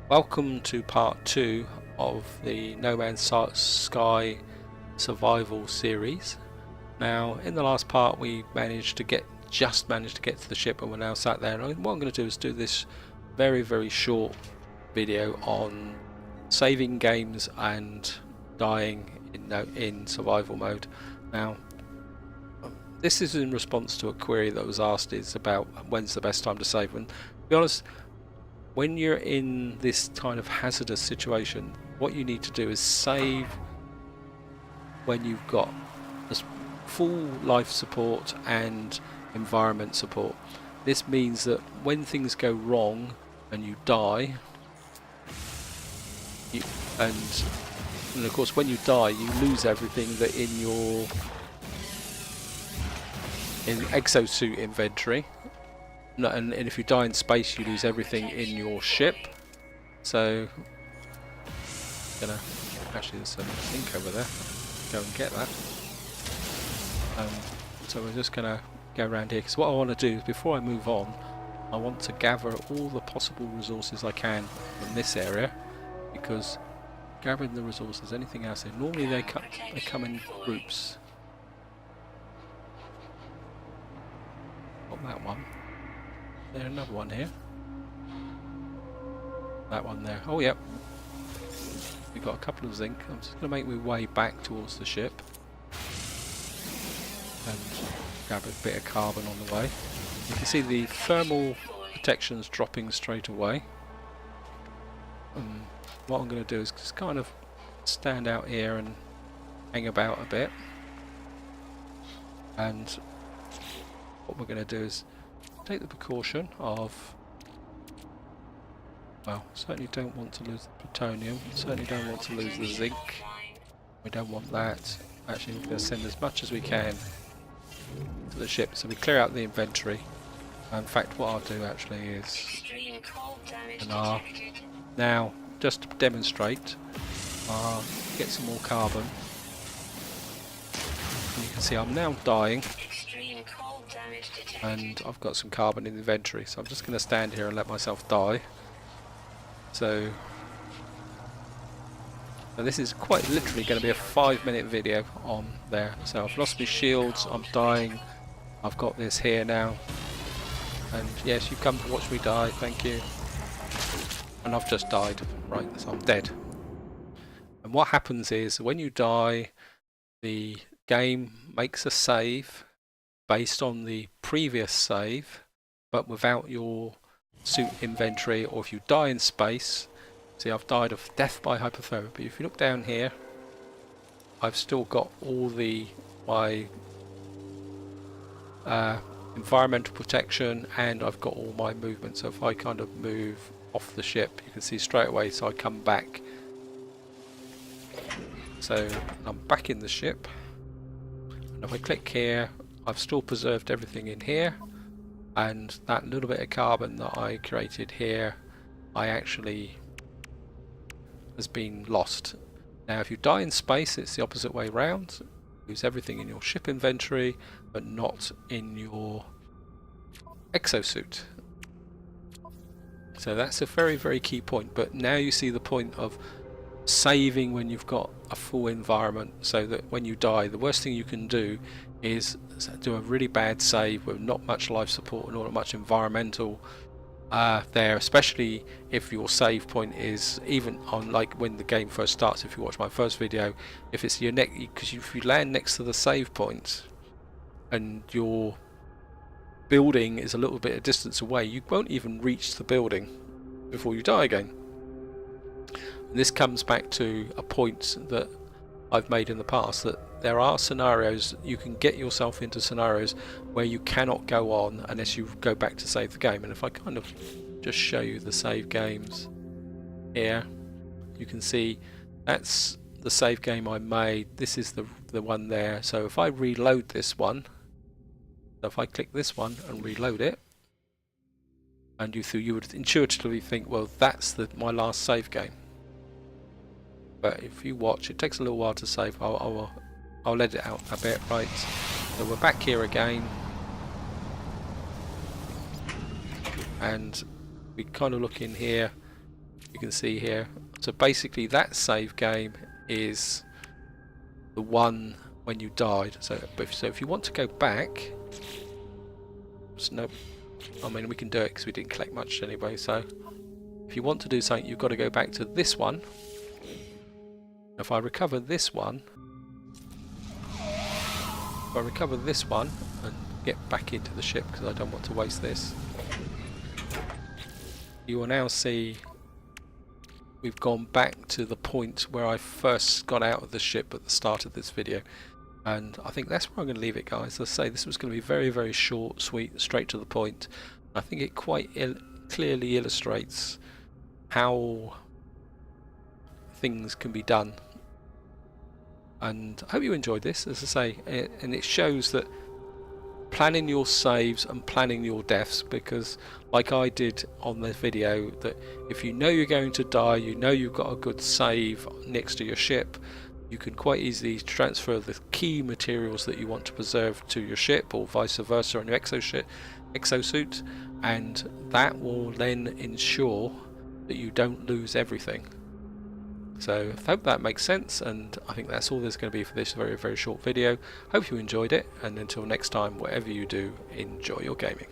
Welcome to part 2 of the No Man's Sky survival series. Now, in the last part we just managed to get to the ship, and we're now sat there, and what I'm going to do is do this very short video on saving games and dying in survival mode. Now, this is in response to a query that was asked, is about when's the best time to save. And to be honest, when you're in this kind of hazardous situation, what you need to do is save when you've got full life support and environment support. This means that when things go wrong and you die, and of course when you die you lose everything that in your exosuit inventory. And if you die in space, you lose everything in your ship. So, actually there's a link over there. Go and get that. So we're just gonna go around here, because what I want to do is, before I move on, I want to gather all the possible resources I can from this area, because gathering the resources, anything else, normally they come in groups. Got that one. There's another one here. That one there. Oh, yep. We've got a couple of zinc. I'm just going to make my way back towards the ship and grab a bit of carbon on the way. You can see the thermal protection's dropping straight away. What I'm going to do is just kind of stand out here and hang about a bit. And what we're going to do is take the precaution of, well, certainly don't want to lose the plutonium, certainly don't want to lose the zinc, we don't want that. Actually we're going to send as much as we can to the ship, so we clear out the inventory. In fact, what I'll do actually is, now just to demonstrate, I'll get some more carbon. And you can see I'm now dying, and I've got some carbon in the inventory, so I'm just going to stand here and let myself die. So this is quite literally going to be a 5-minute video on there. So I've lost my shields, I'm dying, I've got this here now, and yes, you've come to watch me die, thank you. And I've just died, right, so I'm dead. And what happens is, when you die, the game makes a save based on the previous save, but without your suit inventory. Or if you die in space, see, I've died of death by hypothermia, but if you look down here, I've still got all my environmental protection, and I've got all my movement. So if I kind of move off the ship, you can see straight away, so I come back. So I'm back in the ship, and if I click here, I've still preserved everything in here, and that little bit of carbon that I created here, I actually has been lost. Now if you die in space, it's the opposite way round. Lose everything in your ship inventory, but not in your exosuit. So that's a very key point. But now you see the point of saving when you've got a full environment, so that when you die, the worst thing you can do is do a really bad save with not much life support and not much environmental there, especially if your save point is, even on like when the game first starts, if you watch my first video, if it's your neck, because if you land next to the save point and your building is a little bit of distance away, you won't even reach the building before you die again. And this comes back to a point that I've made in the past, that there are scenarios, you can get yourself into scenarios where you cannot go on unless you go back to save the game. And if I kind of just show you the save games here, you can see that's the save game I made. This is the one there. So if I reload this one, so if I click this one and reload it, and you would intuitively think, well, that's my last save game. But if you watch, it takes a little while to save. I'll let it out a bit, right? So we're back here again, and we kind of look in here, you can see here. So basically that save game is the one when you died. So if you want to go back, no, I mean we can do it because we didn't collect much anyway. So if you want to do something, you've got to go back to this one. If I recover this one, and get back into the ship because I don't want to waste this, you will now see we've gone back to the point where I first got out of the ship at the start of this video. And I think that's where I'm going to leave it, guys. As I say, this was going to be very, very short, sweet, straight to the point. I think it quite clearly illustrates how things can be done. And I hope you enjoyed this, as I say, and it shows that planning your saves and planning your deaths, because like I did on the video, that if you know you're going to die, you know you've got a good save next to your ship, you can quite easily transfer the key materials that you want to preserve to your ship, or vice versa on your exosuit, and that will then ensure that you don't lose everything. So I hope that makes sense, and I think that's all there's going to be for this very, very short video. Hope you enjoyed it, and until next time, whatever you do, enjoy your gaming.